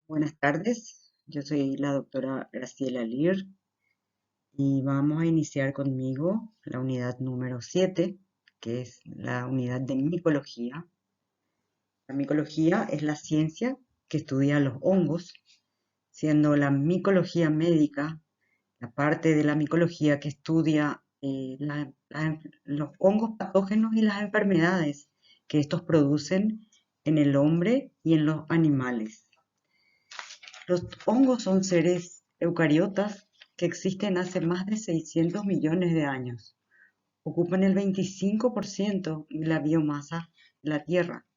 Buenas tardes, yo soy la doctora Graciela Lear y vamos a iniciar conmigo la unidad número 7, que es la unidad de micología. La micología es la ciencia que estudia los hongos, siendo la micología médica la parte de la micología que estudia los hongos patógenos y las enfermedades que estos producen en el hombre y en los animales. Los hongos son seres eucariotas que existen hace más de 600 millones de años. Ocupan el 25% de la biomasa de la Tierra.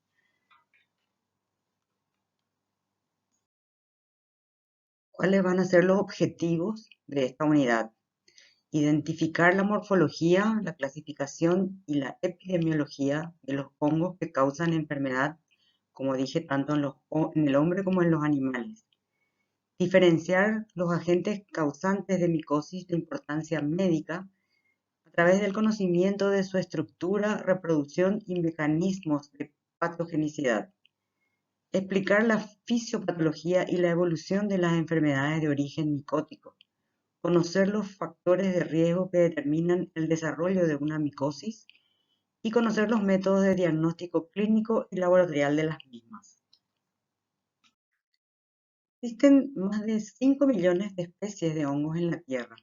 ¿Cuáles van a ser los objetivos de esta unidad? Identificar la morfología, la clasificación y la epidemiología de los hongos que causan enfermedad, como dije, tanto en el hombre como en los animales. Diferenciar los agentes causantes de micosis de importancia médica a través del conocimiento de su estructura, reproducción y mecanismos de patogenicidad. Explicar la fisiopatología y la evolución de las enfermedades de origen micótico. Conocer los factores de riesgo que determinan el desarrollo de una micosis y conocer los métodos de diagnóstico clínico y laboratorial de las mismas. Existen más de 5 millones de especies de hongos en la Tierra,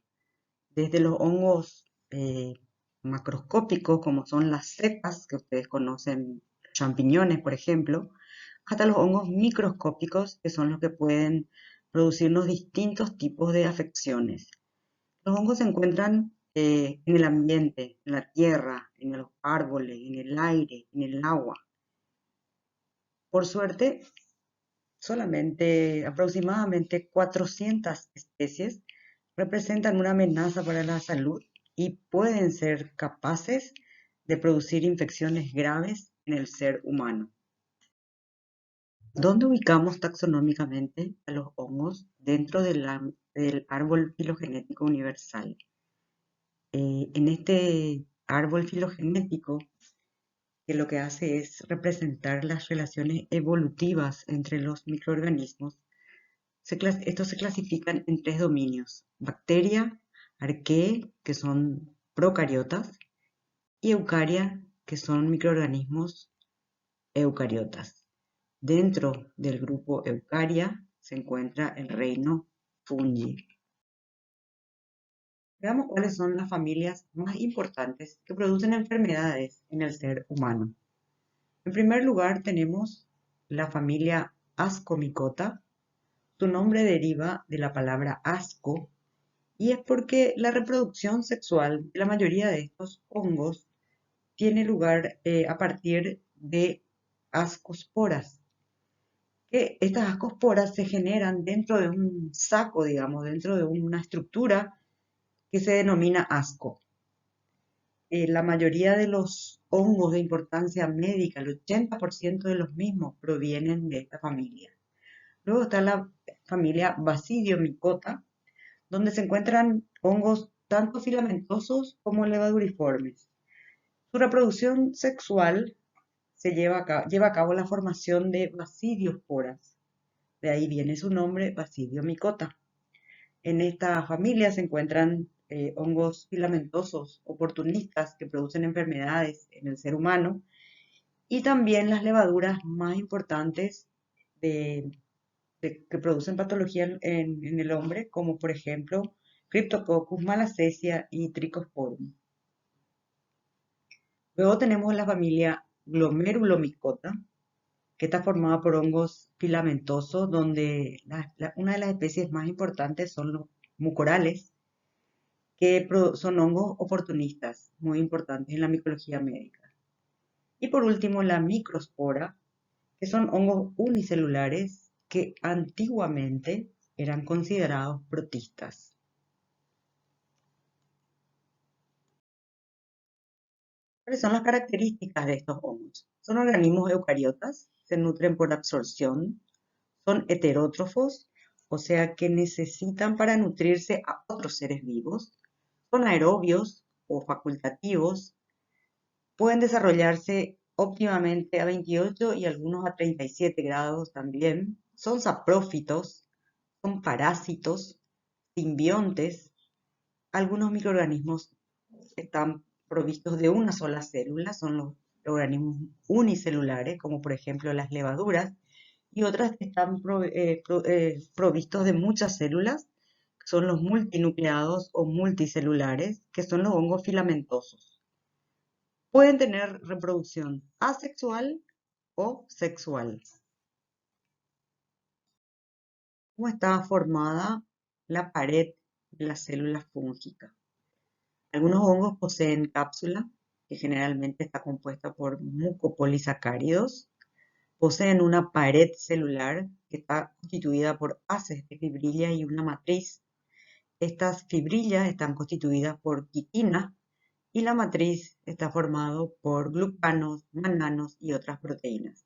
desde los hongos macroscópicos, como son las cepas que ustedes conocen, champiñones, por ejemplo, hasta los hongos microscópicos, que son los que pueden producirnos distintos tipos de afecciones. Los hongos se encuentran en el ambiente, en la tierra, en los árboles, en el aire, en el agua. Por suerte, solamente aproximadamente 400 especies representan una amenaza para la salud y pueden ser capaces de producir infecciones graves en el ser humano. ¿Dónde ubicamos taxonómicamente a los hongos dentro del árbol filogenético universal? En este árbol filogenético, que lo que hace es representar las relaciones evolutivas entre los microorganismos, estos se clasifican en tres dominios: bacteria, arquea, que son procariotas, y eucaria, que son microorganismos eucariotas. Dentro del grupo Eucaria se encuentra el reino Fungi. Veamos cuáles son las familias más importantes que producen enfermedades en el ser humano. En primer lugar tenemos la familia Ascomycota. Su nombre deriva de la palabra asco y es porque la reproducción sexual de la mayoría de estos hongos tiene lugar a partir de ascosporas, que estas ascosporas se generan dentro de un saco, digamos, dentro de una estructura que se denomina asco. La mayoría de los hongos de importancia médica, el 80% de los mismos, provienen de esta familia. Luego está la familia Basidiomycota, donde se encuentran hongos tanto filamentosos como levaduriformes. Su reproducción sexual lleva a cabo la formación de basidiosporas. De ahí viene su nombre, Basidiomycota. En esta familia se encuentran hongos filamentosos oportunistas que producen enfermedades en el ser humano y también las levaduras más importantes que producen patología en el hombre, como por ejemplo Cryptococcus malassezia y Trichosporum. Luego tenemos la familia Glomerulomycota, que está formada por hongos filamentosos, donde una de las especies más importantes son los mucorales, que son hongos oportunistas, muy importantes en la micología médica. Y por último, la microspora, que son hongos unicelulares que antiguamente eran considerados protistas. ¿Cuáles son las características de estos hongos? Son organismos eucariotas, se nutren por absorción, son heterótrofos, o sea que necesitan para nutrirse a otros seres vivos, son aerobios o facultativos, pueden desarrollarse óptimamente a 28 y algunos a 37 grados también. Son saprófitos, son parásitos, simbiontes. Algunos microorganismos están provistos de una sola célula, son los organismos unicelulares, como por ejemplo las levaduras, y otras están provistos de muchas células, son los multinucleados o multicelulares, que son los hongos filamentosos. Pueden tener reproducción asexual o sexual. ¿Cómo está formada la pared de las células fúngicas? Algunos hongos poseen cápsula, que generalmente está compuesta por mucopolisacáridos. Poseen una pared celular que está constituida por haces de fibrilla y una matriz. Estas fibrillas están constituidas por quitina y la matriz está formada por glucanos, mannanos y otras proteínas.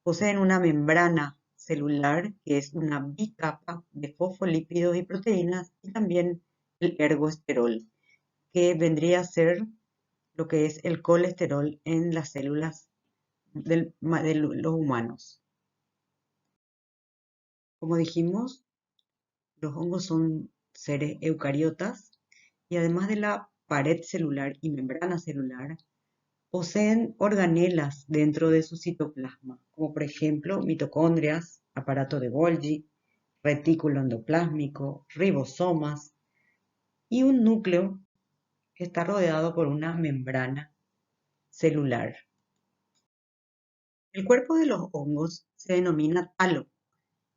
Poseen una membrana celular que es una bicapa de fosfolípidos y proteínas y también el ergosterol, que vendría a ser lo que es el colesterol en las células de los humanos. Como dijimos, los hongos son seres eucariotas y además de la pared celular y membrana celular, poseen organelas dentro de su citoplasma, como por ejemplo mitocondrias, aparato de Golgi, retículo endoplásmico, ribosomas y un núcleo que está rodeado por una membrana celular. El cuerpo de los hongos se denomina talo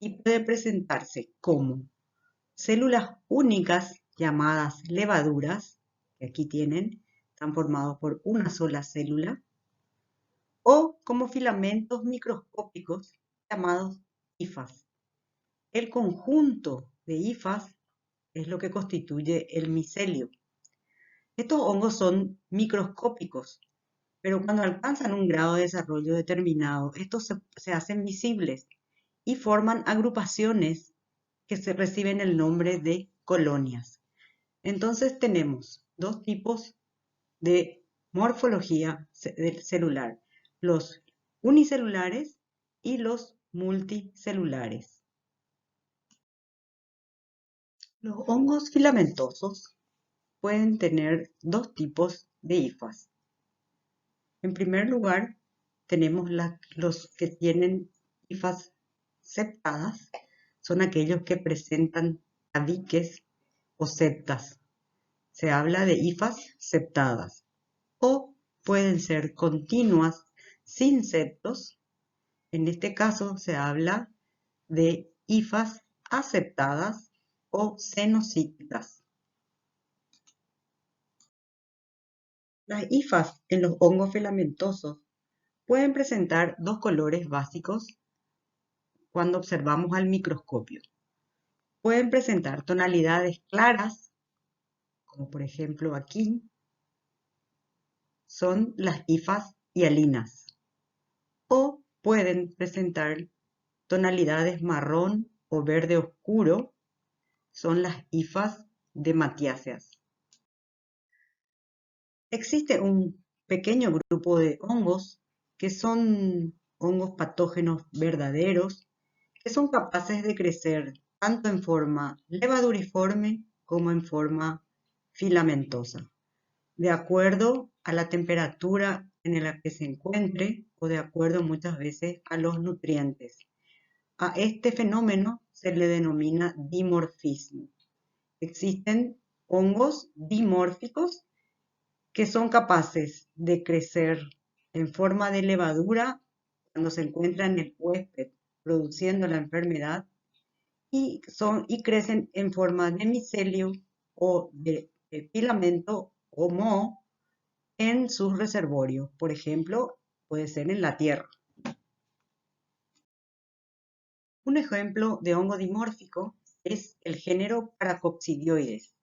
y puede presentarse como células únicas llamadas levaduras, que aquí están formados por una sola célula, o como filamentos microscópicos llamados hifas. El conjunto de hifas es lo que constituye el micelio. Estos hongos son microscópicos, pero cuando alcanzan un grado de desarrollo determinado, estos se hacen visibles y forman agrupaciones que se reciben el nombre de colonias. Entonces tenemos dos tipos de morfología celular, los unicelulares y los multicelulares. Los hongos filamentosos pueden tener dos tipos de hifas. En primer lugar, tenemos los que tienen hifas septadas, son aquellos que presentan tabiques o septas. Se habla de hifas septadas. O pueden ser continuas sin septos. En este caso se habla de hifas aseptadas o cenocíticas. Las hifas en los hongos filamentosos pueden presentar dos colores básicos cuando observamos al microscopio. Pueden presentar tonalidades claras, como por ejemplo aquí, son las hifas hialinas, o pueden presentar tonalidades marrón o verde oscuro, son las hifas de matiáceas. Existe un pequeño grupo de hongos que son hongos patógenos verdaderos, que son capaces de crecer tanto en forma levaduriforme como en forma filamentosa, de acuerdo a la temperatura en la que se encuentre o de acuerdo muchas veces a los nutrientes. A este fenómeno se le denomina dimorfismo. Existen hongos dimórficos que son capaces de crecer en forma de levadura cuando se encuentra en el huésped produciendo la enfermedad y crecen en forma de micelio o de filamento o moho en sus reservorios. Por ejemplo, puede ser en la tierra. Un ejemplo de hongo dimórfico es el género Paracoccidioides.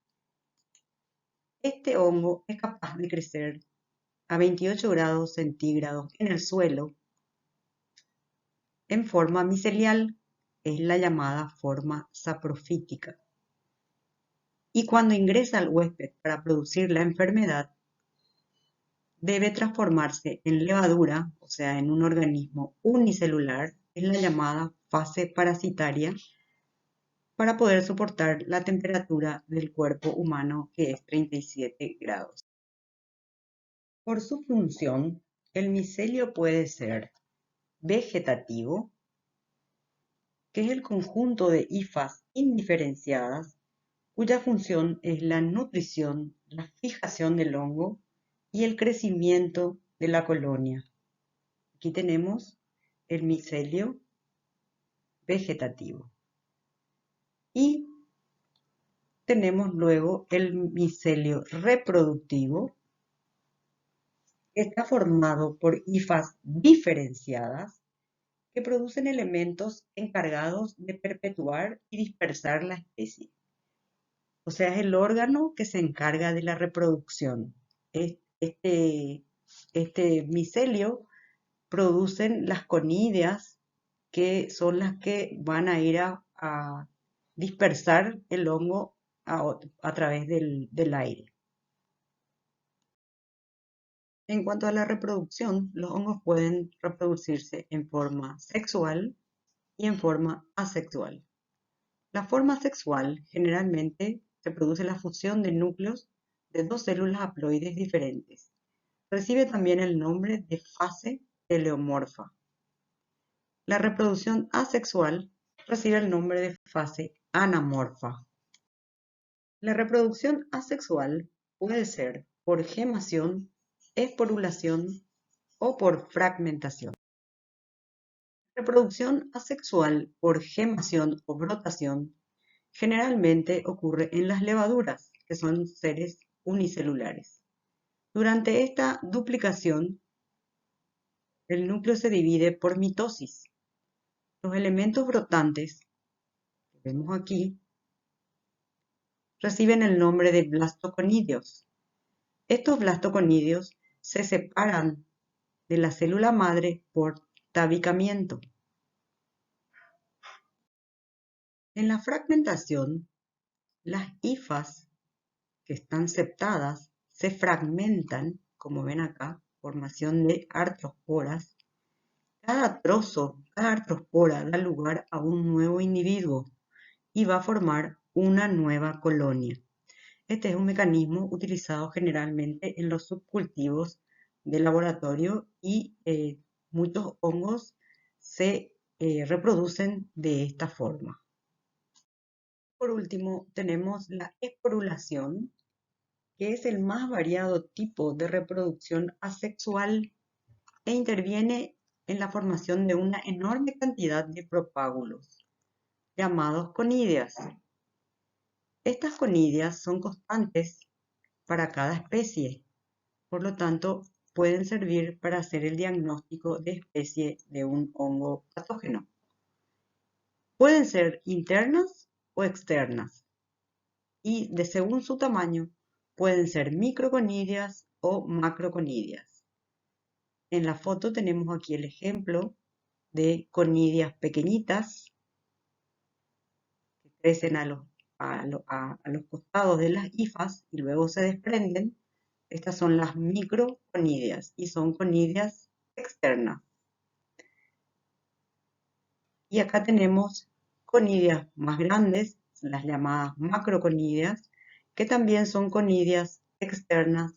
Este hongo es capaz de crecer a 28 grados centígrados en el suelo en forma micelial, es la llamada forma saprofítica. Y cuando ingresa al huésped para producir la enfermedad, debe transformarse en levadura, o sea, en un organismo unicelular, en la llamada fase parasitaria, para poder soportar la temperatura del cuerpo humano, que es 37 grados. Por su función, el micelio puede ser vegetativo, que es el conjunto de hifas indiferenciadas, cuya función es la nutrición, la fijación del hongo y el crecimiento de la colonia. Aquí tenemos el micelio vegetativo. Y tenemos luego el micelio reproductivo, que está formado por hifas diferenciadas que producen elementos encargados de perpetuar y dispersar la especie. O sea, es el órgano que se encarga de la reproducción. Este micelio producen las conidias, que son las que van a ir a dispersar el hongo a través del aire. En cuanto a la reproducción, los hongos pueden reproducirse en forma sexual y en forma asexual. La forma sexual generalmente se produce la fusión de núcleos de dos células haploides diferentes. Recibe también el nombre de fase teleomorfa. La reproducción asexual recibe el nombre de fase anamorfa. La reproducción asexual puede ser por gemación, esporulación o por fragmentación. La reproducción asexual por gemación o brotación generalmente ocurre en las levaduras, que son seres unicelulares. Durante esta duplicación, el núcleo se divide por mitosis. Los elementos brotantes, que vemos aquí, reciben el nombre de blastoconidios. Estos blastoconidios se separan de la célula madre por tabicamiento. En la fragmentación, las hifas que están septadas se fragmentan, como ven acá, formación de artrosporas. Cada trozo, cada artrospora da lugar a un nuevo individuo y va a formar una nueva colonia. Este es un mecanismo utilizado generalmente en los subcultivos de laboratorio y muchos hongos se reproducen de esta forma. Por último, tenemos la esporulación, que es el más variado tipo de reproducción asexual e interviene en la formación de una enorme cantidad de propágulos, llamados conidias. Estas conidias son constantes para cada especie, por lo tanto, pueden servir para hacer el diagnóstico de especie de un hongo patógeno. Pueden ser internas o externas y, según su tamaño, pueden ser microconidias o macroconidias. En la foto tenemos aquí el ejemplo de conidias pequeñitas que crecen a los costados de las hifas y luego se desprenden. Estas son las microconidias y son conidias externas. Y acá tenemos conidias más grandes, las llamadas macroconidias, que también son conidias externas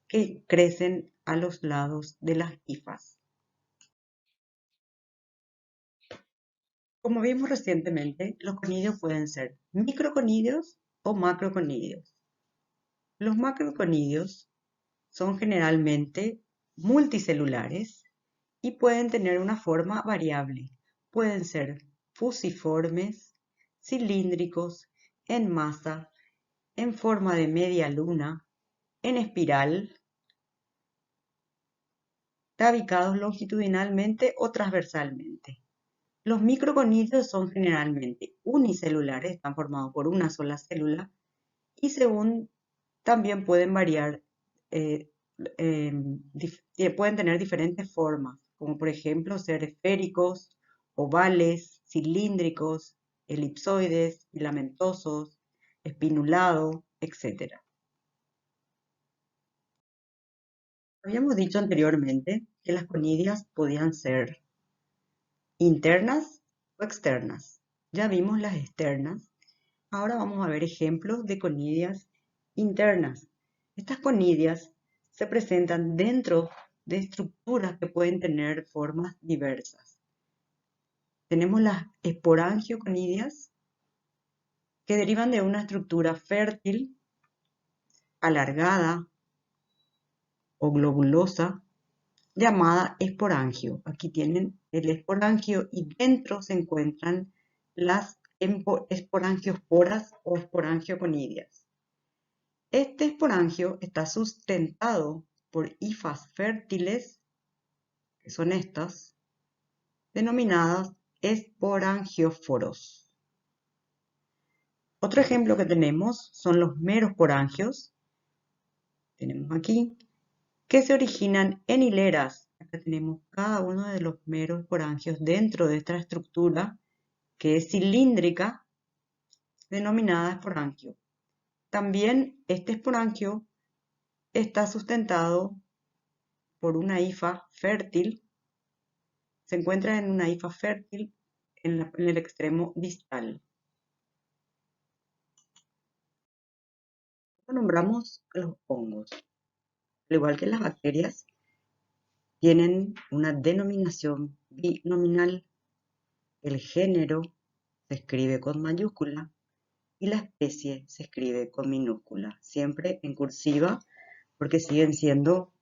que crecen a los lados de las hifas. Como vimos recientemente, los conidios pueden ser microconidios o macroconidios. Los macroconidios son generalmente multicelulares y pueden tener una forma variable. Pueden ser fusiformes, cilíndricos, en masa, en forma de media luna, en espiral, tabicados longitudinalmente o transversalmente. Los microconidios son generalmente unicelulares, están formados por una sola célula y también pueden variar, pueden tener diferentes formas, como por ejemplo ser esféricos, ovales, cilíndricos, elipsoides, filamentosos, espinulados, etc. Habíamos dicho anteriormente que las conidias podían ser internas o externas. Ya vimos las externas. Ahora vamos a ver ejemplos de conidias internas. Estas conidias se presentan dentro de estructuras que pueden tener formas diversas. Tenemos las esporangioconidias, que derivan de una estructura fértil, alargada o globulosa, llamada esporangio. Aquí tienen el esporangio y dentro se encuentran las esporangiosporas o esporangioconidias. Este esporangio está sustentado por hifas fértiles, que son estas, denominadas esporangióforos. Otro ejemplo que tenemos son los merosporangios. Tenemos aquí que se originan en hileras. Acá tenemos cada uno de los merosporangios dentro de esta estructura que es cilíndrica, denominada esporangio. También este esporangio está sustentado por una hifa fértil, se encuentra en una hifa fértil en el extremo distal. Nombramos a los hongos. Al igual que las bacterias, tienen una denominación binominal. El género se escribe con mayúscula y la especie se escribe con minúscula, siempre en cursiva porque siguen siendo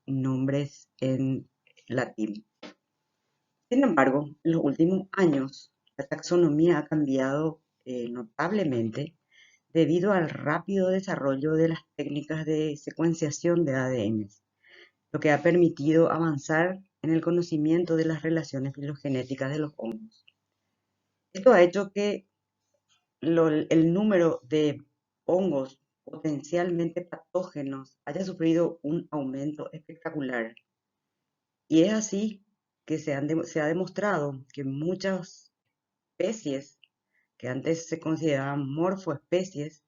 nombres en latín. Sin embargo, en los últimos años la taxonomía ha cambiado notablemente debido al rápido desarrollo de las técnicas de secuenciación de ADN, lo que ha permitido avanzar en el conocimiento de las relaciones filogenéticas de los hongos. Esto ha hecho que el número de hongos potencialmente patógenos haya sufrido un aumento espectacular. Y es así que se ha demostrado que muchas especies que antes se consideraban morfoespecies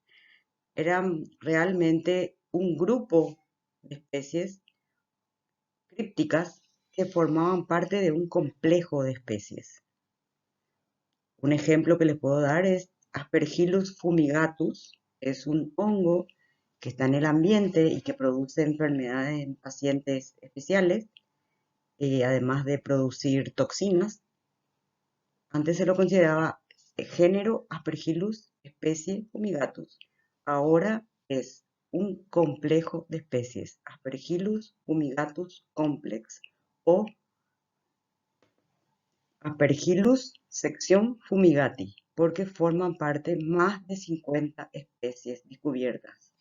eran realmente un grupo de especies crípticas que formaban parte de un complejo de especies. Un ejemplo que les puedo dar es Aspergillus fumigatus. Es un hongo que está en el ambiente y que produce enfermedades en pacientes especiales, además de producir toxinas. Antes se lo consideraba género Aspergillus, especie fumigatus. Ahora es un complejo de especies, Aspergillus fumigatus complex o Aspergillus sección fumigati, porque forman parte más de 50 especies descubiertas.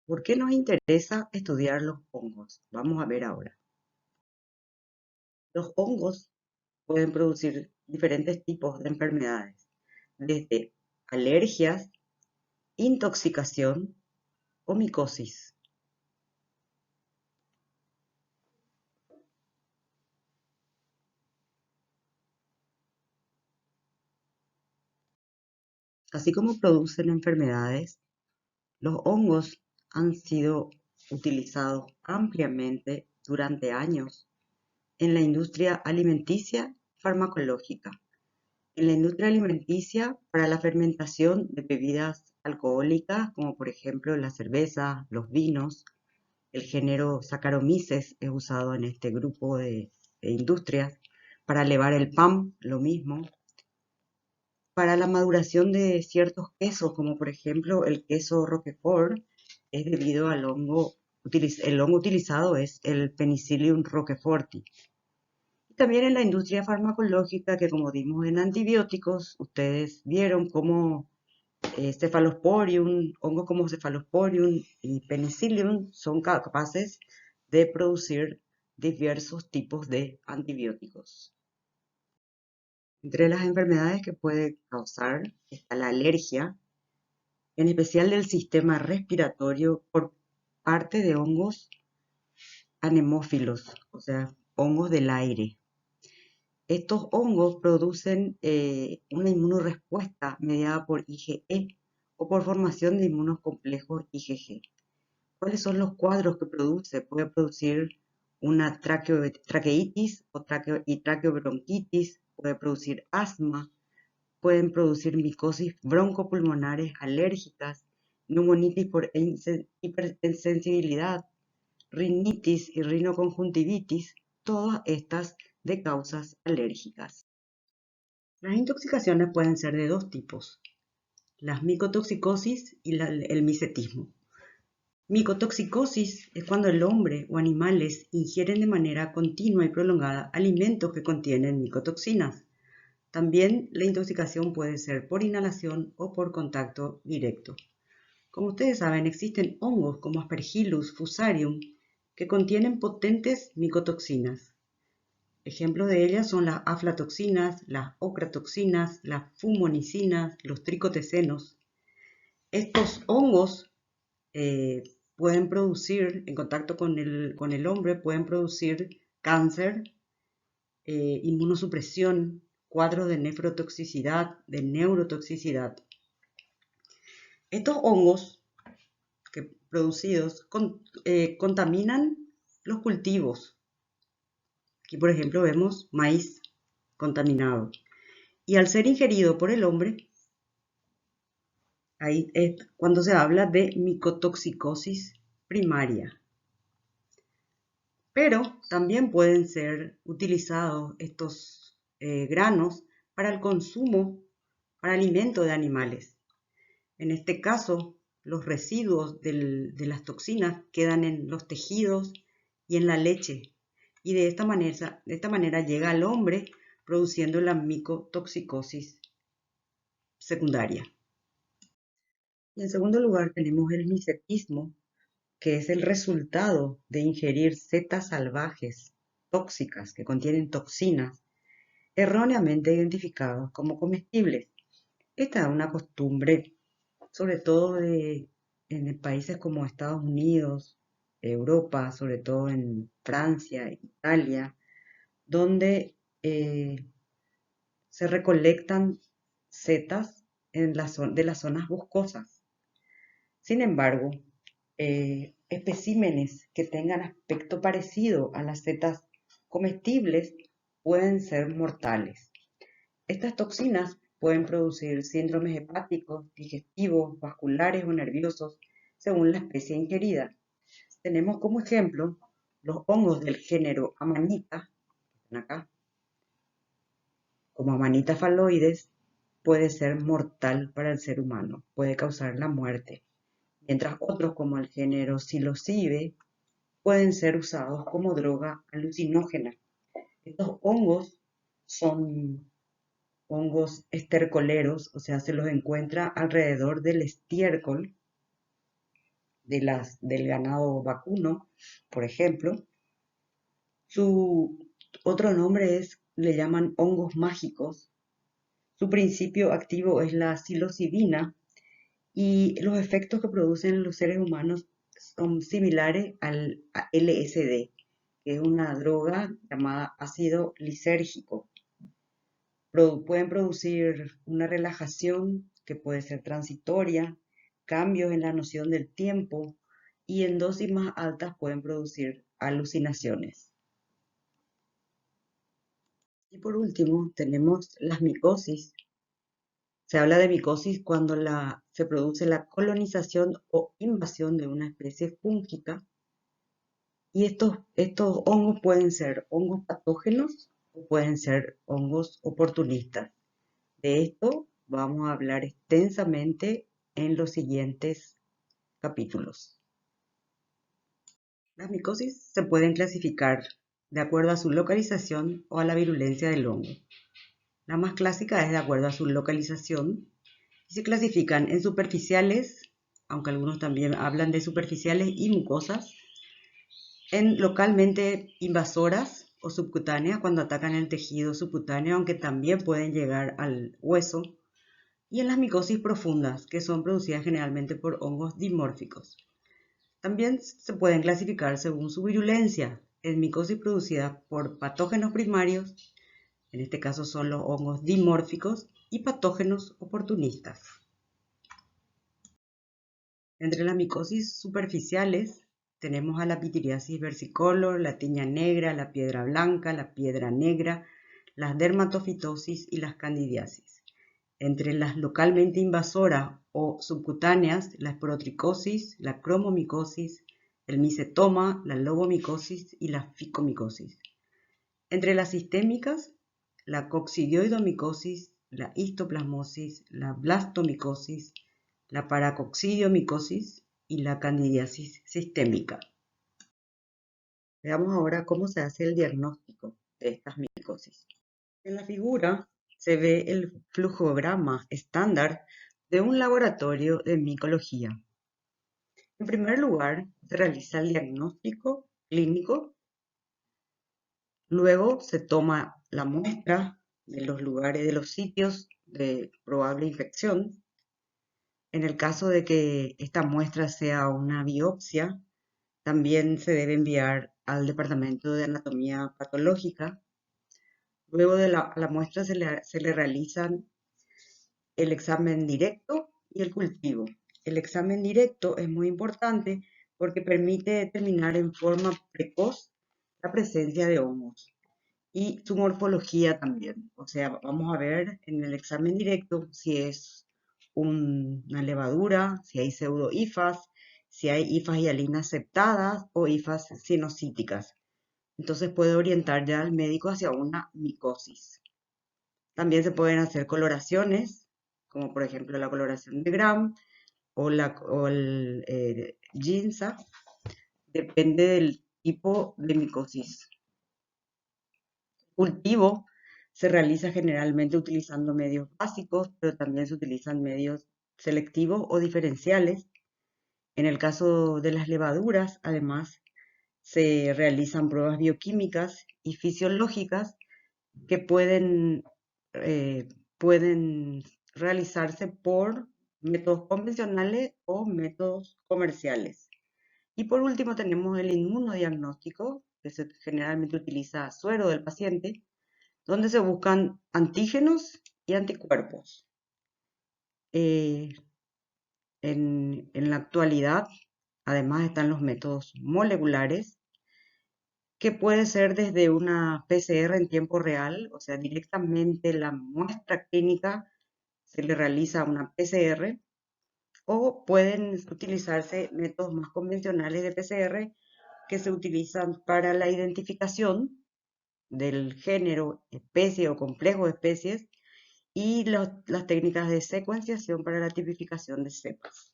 ¿Por qué nos interesa estudiar los hongos? Vamos a ver ahora. Los hongos pueden producir diferentes tipos de enfermedades, desde alergias, intoxicación o micosis. Así como producen enfermedades, los hongos han sido utilizados ampliamente durante años en la industria alimenticia farmacológica. En la industria alimenticia para la fermentación de bebidas alcohólicas, como por ejemplo la cerveza, los vinos, el género Saccharomyces es usado en este grupo de industrias. Para elevar el pan, lo mismo. Para la maduración de ciertos quesos, como por ejemplo el queso Roquefort, es debido al hongo, el hongo utilizado es el Penicillium roqueforti. Y también en la industria farmacológica, que como dimos en antibióticos, ustedes vieron cómo Cephalosporium, hongos como Cephalosporium y Penicillium son capaces de producir diversos tipos de antibióticos. Entre las enfermedades que puede causar está la alergia, en especial del sistema respiratorio por parte de hongos anemófilos, o sea, hongos del aire. Estos hongos producen una inmunorespuesta mediada por IgE o por formación de inmunocomplejos IgG. ¿Cuáles son los cuadros que produce? Puede producir una traqueitis y traqueobronquitis, puede producir asma, pueden producir micosis broncopulmonares alérgicas, neumonitis por hipersensibilidad, rinitis y rinoconjuntivitis, todas estas de causas alérgicas. Las intoxicaciones pueden ser de dos tipos, las micotoxicosis y el micetismo. Micotoxicosis es cuando el hombre o animales ingieren de manera continua y prolongada alimentos que contienen micotoxinas. También la intoxicación puede ser por inhalación o por contacto directo. Como ustedes saben, existen hongos como Aspergillus fusarium que contienen potentes micotoxinas. Ejemplos de ellas son las aflatoxinas, las ocratoxinas, las fumonicinas, los tricotesenos. Estos hongos pueden producir, en contacto con el hombre, pueden producir cáncer, inmunosupresión, cuadros de nefrotoxicidad, de neurotoxicidad. Estos hongos producidos contaminan los cultivos. Aquí, por ejemplo, vemos maíz contaminado. Y al ser ingerido por el hombre, ahí es cuando se habla de micotoxicosis primaria. Pero también pueden ser utilizados estos granos para el consumo, para alimento de animales. En este caso, los residuos de las toxinas quedan en los tejidos y en la leche. Y de esta manera llega al hombre produciendo la micotoxicosis secundaria. Y en segundo lugar tenemos el micetismo, que es el resultado de ingerir setas salvajes tóxicas que contienen toxinas erróneamente identificadas como comestibles. Esta es una costumbre, sobre todo en países como Estados Unidos, Europa, sobre todo en Francia, Italia, donde se recolectan setas de las zonas boscosas. Sin embargo, especímenes que tengan aspecto parecido a las setas comestibles pueden ser mortales. Estas toxinas pueden producir síndromes hepáticos, digestivos, vasculares o nerviosos según la especie ingerida. Tenemos como ejemplo los hongos del género Amanita, que están acá, como Amanita phalloides, puede ser mortal para el ser humano, puede causar la muerte, mientras otros como el género Psilocybe pueden ser usados como droga alucinógena. Estos hongos son hongos estercoleros, o sea, se los encuentra alrededor del estiércol del ganado vacuno, por ejemplo. Su otro nombre le llaman hongos mágicos. Su principio activo es la psilocibina y los efectos que producen en los seres humanos son similares al LSD, que es una droga llamada ácido lisérgico. Pueden producir una relajación que puede ser transitoria, cambios en la noción del tiempo y en dosis más altas pueden producir alucinaciones. Y por último tenemos las micosis. Se habla de micosis cuando se produce la colonización o invasión de una especie fúngica. Y estos hongos pueden ser hongos patógenos o pueden ser hongos oportunistas. De esto vamos a hablar extensamente en los siguientes capítulos. Las micosis se pueden clasificar de acuerdo a su localización o a la virulencia del hongo. La más clásica es de acuerdo a su localización y se clasifican en superficiales, aunque algunos también hablan de superficiales y mucosas, en localmente invasoras o subcutáneas cuando atacan el tejido subcutáneo, aunque también pueden llegar al hueso, y en las micosis profundas, que son producidas generalmente por hongos dimórficos. También se pueden clasificar según su virulencia, en micosis producidas por patógenos primarios, en este caso son los hongos dimórficos, y patógenos oportunistas. Entre las micosis superficiales tenemos a la pityriasis versicolor, la tiña negra, la piedra blanca, la piedra negra, las dermatofitosis y las candidiasis. Entre las localmente invasoras o subcutáneas, la esporotricosis, la cromomicosis, el micetoma, la lobomicosis y la ficomicosis. Entre las sistémicas, la coccidioidomicosis, la histoplasmosis, la blastomicosis, la paracoccidiomicosis y la candidiasis sistémica. Veamos ahora cómo se hace el diagnóstico de estas micosis. En la figura se ve el flujograma estándar de un laboratorio de micología. En primer lugar, se realiza el diagnóstico clínico, luego se toma la muestra de los lugares, de los sitios de probable infección. En el caso de que esta muestra sea una biopsia, también se debe enviar al departamento de anatomía patológica. Luego de la muestra se le realizan el examen directo y el cultivo. El examen directo es muy importante porque permite determinar en forma precoz la presencia de hongos y su morfología también. O sea, vamos a ver en el examen directo si es una levadura, si hay pseudo-hifas, si hay hifas hialinas aceptadas o hifas sinocíticas. Entonces puede orientar ya al médico hacia una micosis. También se pueden hacer coloraciones, como por ejemplo la coloración de Gram o el Ginza, depende del tipo de micosis. Cultivo se realiza generalmente utilizando medios básicos, pero también se utilizan medios selectivos o diferenciales. En el caso de las levaduras, además, se realizan pruebas bioquímicas y fisiológicas que pueden realizarse por métodos convencionales o métodos comerciales. Y por último tenemos el inmunodiagnóstico, que se generalmente utiliza suero del paciente, donde se buscan antígenos y anticuerpos. En la actualidad, además están los métodos moleculares, que puede ser desde una PCR en tiempo real, o sea, directamente la muestra clínica se le realiza una PCR, o pueden utilizarse métodos más convencionales de PCR que se utilizan para la identificación del género, especie o complejo de especies y las técnicas de secuenciación para la tipificación de cepas.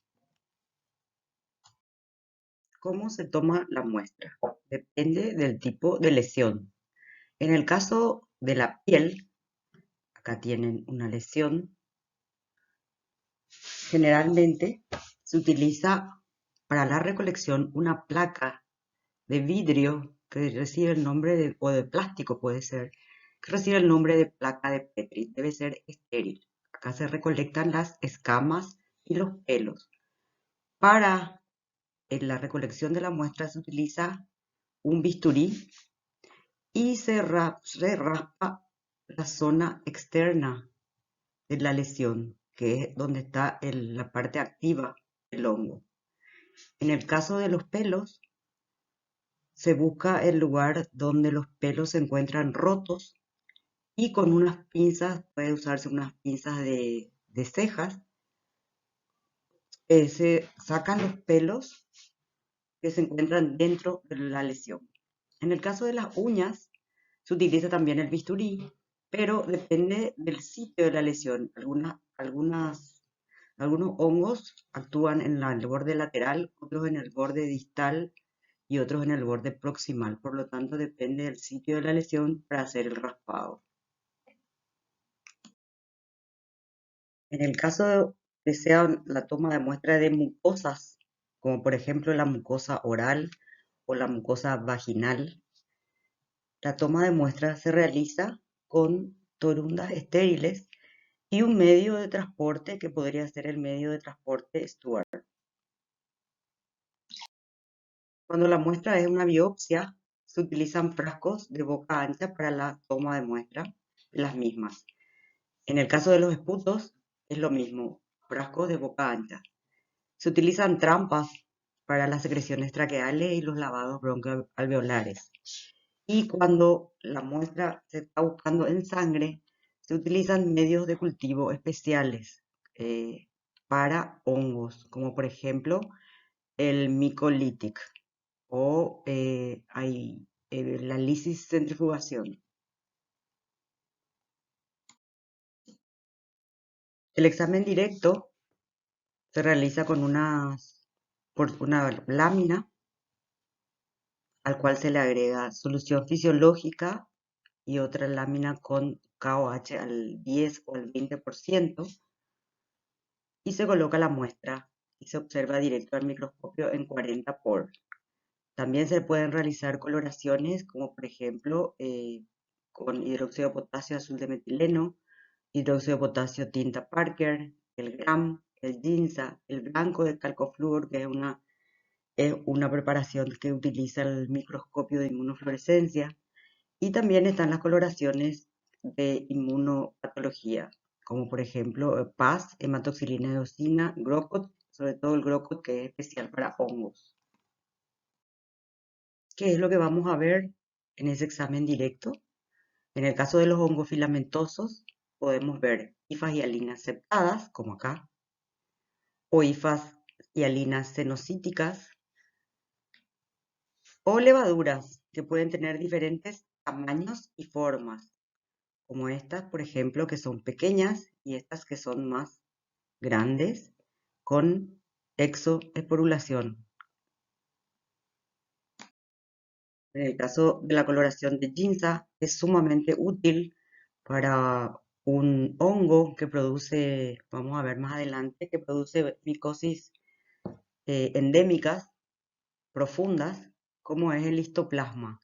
¿Cómo se toma la muestra? Depende del tipo de lesión. En el caso de la piel, acá tienen una lesión, generalmente se utiliza para la recolección una placa de vidrio que recibe el nombre de, o de plástico puede ser, que recibe el nombre de placa de Petri, debe ser estéril. Acá se recolectan las escamas y los pelos. Para la recolección de la muestra se utiliza un bisturí y se raspa la zona externa de la lesión, que es donde está la parte activa del hongo. En el caso de los pelos, se busca el lugar donde los pelos se encuentran rotos y con unas pinzas, puede usarse unas pinzas de cejas, se sacan los pelos que se encuentran dentro de la lesión. En el caso de las uñas, se utiliza también el bisturí, pero depende del sitio de la lesión. Algunos hongos actúan en el borde lateral, otros en el borde distal y otros en el borde proximal. Por lo tanto, depende del sitio de la lesión para hacer el raspado. En el caso que sea la toma de muestra de mucosas, como por ejemplo la mucosa oral o la mucosa vaginal, la toma de muestra se realiza con torundas estériles y un medio de transporte que podría ser el medio de transporte Stuart. Cuando la muestra es una biopsia, se utilizan frascos de boca ancha para la toma de muestra de las mismas. En el caso de los esputos, es lo mismo, frascos de boca ancha. Se utilizan trampas para las secreciones traqueales y los lavados broncoalveolares. Y cuando la muestra se está buscando en sangre, se utilizan medios de cultivo especiales para hongos, como por ejemplo el micolític o la lisis centrifugación. El examen directo se realiza con por una lámina al cual se le agrega solución fisiológica y otra lámina con KOH al 10 o al 20% y se coloca la muestra y se observa directo al microscopio en 40 por. También se pueden realizar coloraciones como por ejemplo con hidróxido de potasio azul de metileno, hidróxido de potasio tinta Parker, el GRAM, el Ginza, el blanco de calcofluor, que es una preparación que utiliza el microscopio de inmunofluorescencia. Y también están las coloraciones de inmunopatología, como por ejemplo PAS, hematoxilina eosina, GROCOT, sobre todo el GROCOT que es especial para hongos. ¿Qué es lo que vamos a ver en ese examen directo? En el caso de los hongos filamentosos, podemos ver hifas hialinas septadas, como acá, o hifas hialinas cenocíticas, o levaduras que pueden tener diferentes tamaños y formas, como estas, por ejemplo, que son pequeñas y estas que son más grandes, con exoesporulación. En el caso de la coloración de Ginza, es sumamente útil para un hongo que produce, vamos a ver más adelante, que produce micosis endémicas profundas, como es el histoplasma.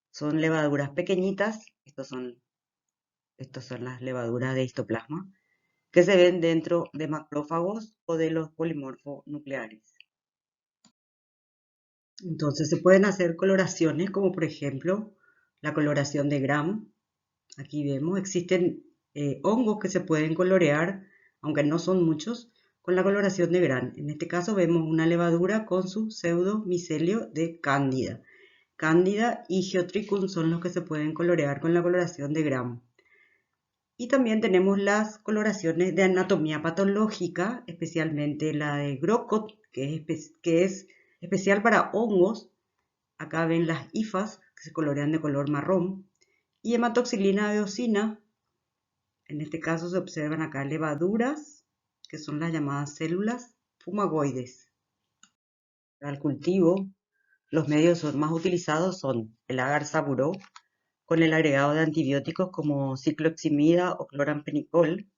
Son levaduras pequeñitas, estas son las levaduras de histoplasma, que se ven dentro de macrófagos o de los polimorfos nucleares. Entonces se pueden hacer coloraciones como por ejemplo la coloración de Gram. Aquí vemos, existen hongos que se pueden colorear, aunque no son muchos, con la coloración de Gram. En este caso vemos una levadura con su pseudo micelio de Cándida. Cándida y Geotrichum son los que se pueden colorear con la coloración de Gram. Y también tenemos las coloraciones de anatomía patológica, especialmente la de GROCOT, que es especial para hongos. Acá ven las hifas, que se colorean de color marrón. Y hematoxilina eosina, en este caso se observan acá levaduras, que son las llamadas células fumagoides. Para el cultivo, los medios más utilizados son el agar saburó, con el agregado de antibióticos como cicloximida o cloramfenicol,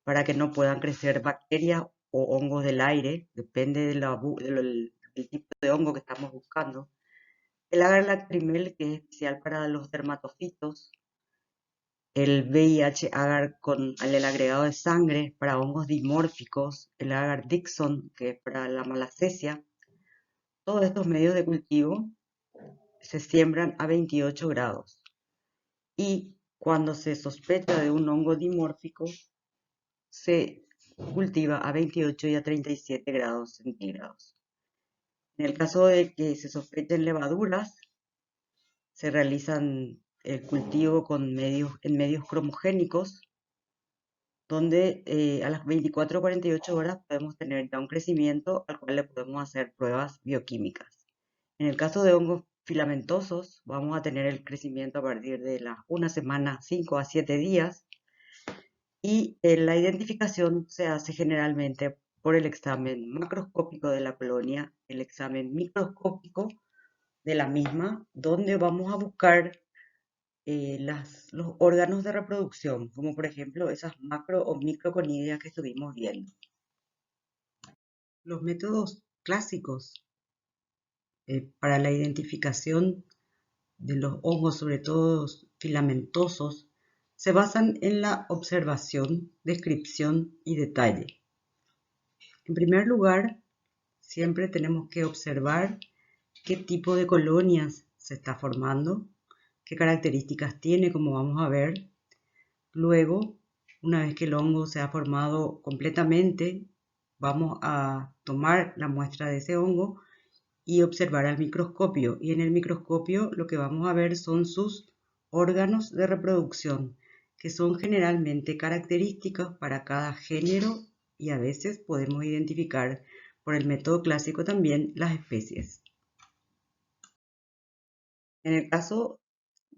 para que no puedan crecer bacterias o hongos del aire, depende del tipo de hongo que estamos buscando. El agar-lacrimel, que es especial para los dermatofitos. El VIH agar con el agregado de sangre para hongos dimórficos. El agar Dixon, que es para la malacesia. Todos estos medios de cultivo se siembran a 28 grados. Y cuando se sospecha de un hongo dimórfico, se cultiva a 28 y a 37 grados centígrados. En el caso de que se sospechen levaduras, se realizan el cultivo en medios cromogénicos, donde a las 24 o 48 horas podemos tener ya un crecimiento al cual le podemos hacer pruebas bioquímicas. En el caso de hongos filamentosos, vamos a tener el crecimiento a partir de una semana, 5 a 7 días, y la identificación se hace generalmente por el examen macroscópico de la colonia, el examen microscópico de la misma, donde vamos a buscar los órganos de reproducción, como por ejemplo esas macro o microconidias que estuvimos viendo. Los métodos clásicos para la identificación de los hongos, sobre todo filamentosos, se basan en la observación, descripción y detalle. En primer lugar, siempre tenemos que observar qué tipo de colonias se está formando, qué características tiene, como vamos a ver. Luego, una vez que el hongo se ha formado completamente, vamos a tomar la muestra de ese hongo y observar al microscopio. Y en el microscopio lo que vamos a ver son sus órganos de reproducción, que son generalmente característicos para cada género y a veces podemos identificar por el método clásico también las especies. En el caso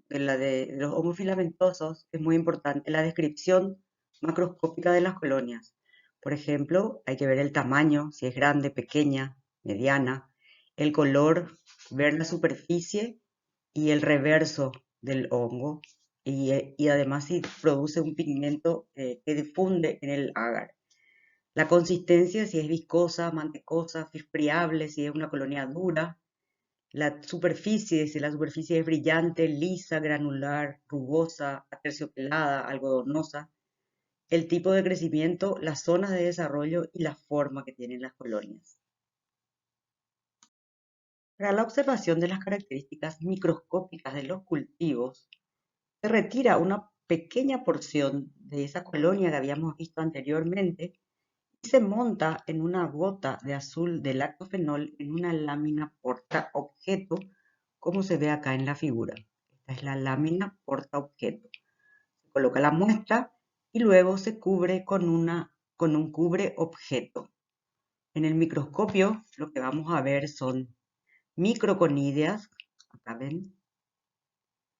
de los hongos filamentosos es muy importante la descripción macroscópica de las colonias. Por ejemplo, hay que ver el tamaño, si es grande, pequeña, mediana, el color, ver la superficie y el reverso del hongo y además si produce un pigmento que difunde en el agar. La consistencia, si es viscosa, mantecosa, friable, si es una colonia dura. La superficie, si la superficie es brillante, lisa, granular, rugosa, aterciopelada, algodonosa. El tipo de crecimiento, las zonas de desarrollo y la forma que tienen las colonias. Para la observación de las características microscópicas de los cultivos, se retira una pequeña porción de esa colonia que habíamos visto anteriormente y se monta en una gota de azul de lactofenol en una lámina porta-objeto, como se ve acá en la figura. Esta es la lámina porta-objeto. Se coloca la muestra y luego se cubre con un cubre-objeto. En el microscopio lo que vamos a ver son microconídeas, acá ven,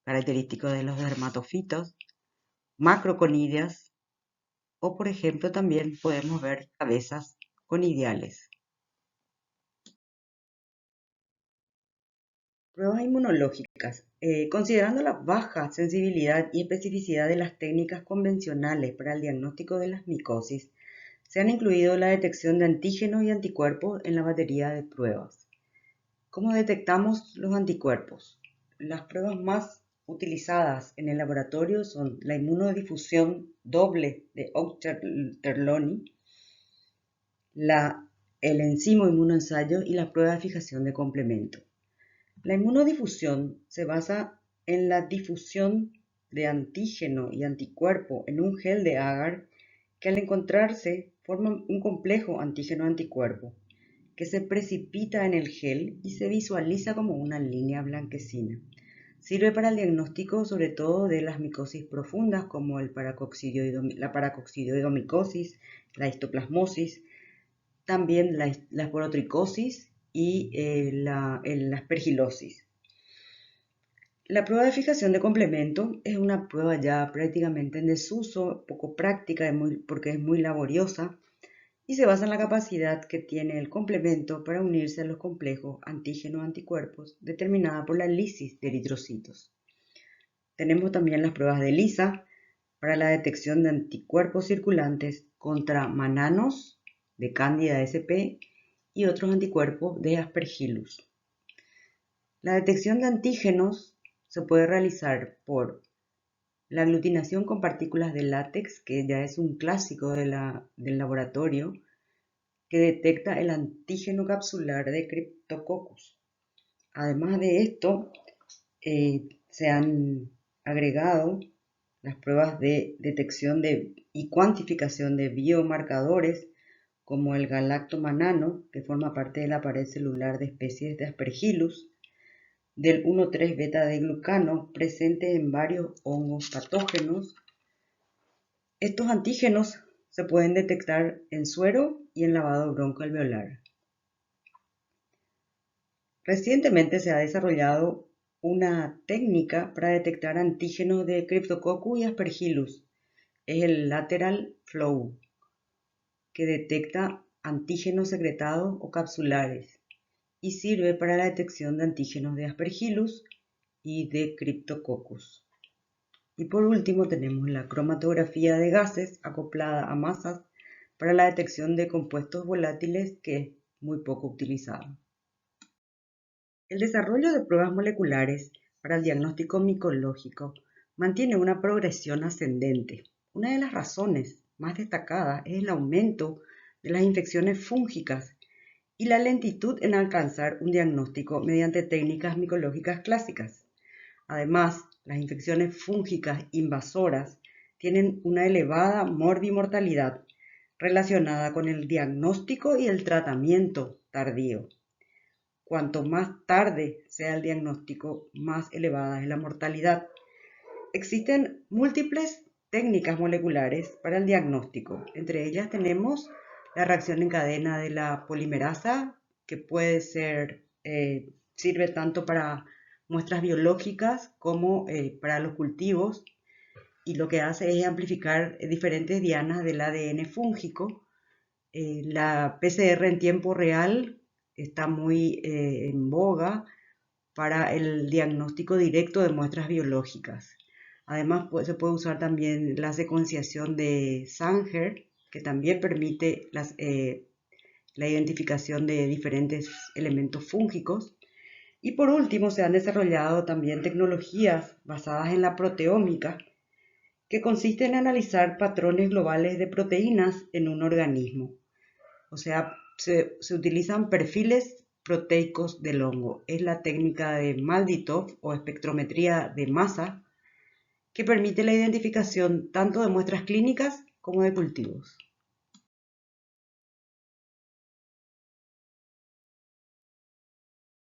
característico de los dermatofitos, macroconídeas o por ejemplo también podemos ver cabezas conidiales. Pruebas inmunológicas. Considerando la baja sensibilidad y especificidad de las técnicas convencionales para el diagnóstico de las micosis, se han incluido la detección de antígenos y anticuerpos en la batería de pruebas. ¿Cómo detectamos los anticuerpos? Las pruebas más utilizadas en el laboratorio son la inmunodifusión doble de Auchterlonie, el enzimo inmunoensayo y la prueba de fijación de complemento. La inmunodifusión se basa en la difusión de antígeno y anticuerpo en un gel de agar que al encontrarse forman un complejo antígeno-anticuerpo que se precipita en el gel y se visualiza como una línea blanquecina. Sirve para el diagnóstico sobre todo de las micosis profundas como la paracoccidioidomicosis, la histoplasmosis, también la esporotricosis y la aspergilosis. La prueba de fijación de complemento es una prueba ya prácticamente en desuso, poco práctica porque es muy laboriosa y se basa en la capacidad que tiene el complemento para unirse a los complejos antígeno-anticuerpos determinada por la lisis de eritrocitos. Tenemos también las pruebas de ELISA para la detección de anticuerpos circulantes contra mananos de Candida sp y otros anticuerpos de Aspergillus. La detección de antígenos se puede realizar por la aglutinación con partículas de látex, que ya es un clásico del laboratorio, que detecta el antígeno capsular de Cryptococcus. Además de esto, se han agregado las pruebas de detección y cuantificación de biomarcadores como el galactomanano, que forma parte de la pared celular de especies de Aspergillus, del 1,3-beta-D-glucano presente en varios hongos patógenos. Estos antígenos se pueden detectar en suero y en lavado broncoalveolar. Recientemente se ha desarrollado una técnica para detectar antígenos de Cryptococcus y Aspergillus. Es el lateral flow, que detecta antígenos secretados o capsulares y sirve para la detección de antígenos de Aspergillus y de Cryptococcus. Y por último tenemos la cromatografía de gases acoplada a masas para la detección de compuestos volátiles, que es muy poco utilizado. El desarrollo de pruebas moleculares para el diagnóstico micológico mantiene una progresión ascendente. Una de las razones más destacadas es el aumento de las infecciones fúngicas y la lentitud en alcanzar un diagnóstico mediante técnicas micológicas clásicas. Además, las infecciones fúngicas invasoras tienen una elevada morbimortalidad, relacionada con el diagnóstico y el tratamiento tardío. Cuanto más tarde sea el diagnóstico, más elevada es la mortalidad. Existen múltiples técnicas moleculares para el diagnóstico. Entre ellas tenemos la reacción en cadena de la polimerasa, que puede ser, sirve tanto para muestras biológicas como para los cultivos, y lo que hace es amplificar diferentes dianas del ADN fúngico. La PCR en tiempo real está muy en boga para el diagnóstico directo de muestras biológicas. Además, se puede usar también la secuenciación de Sanger, que también permite la identificación de diferentes elementos fúngicos. Y por último, se han desarrollado también tecnologías basadas en la proteómica, que consiste en analizar patrones globales de proteínas en un organismo. O sea, se utilizan perfiles proteicos del hongo. Es la técnica de Malditov o espectrometría de masa, que permite la identificación tanto de muestras clínicas como de cultivos.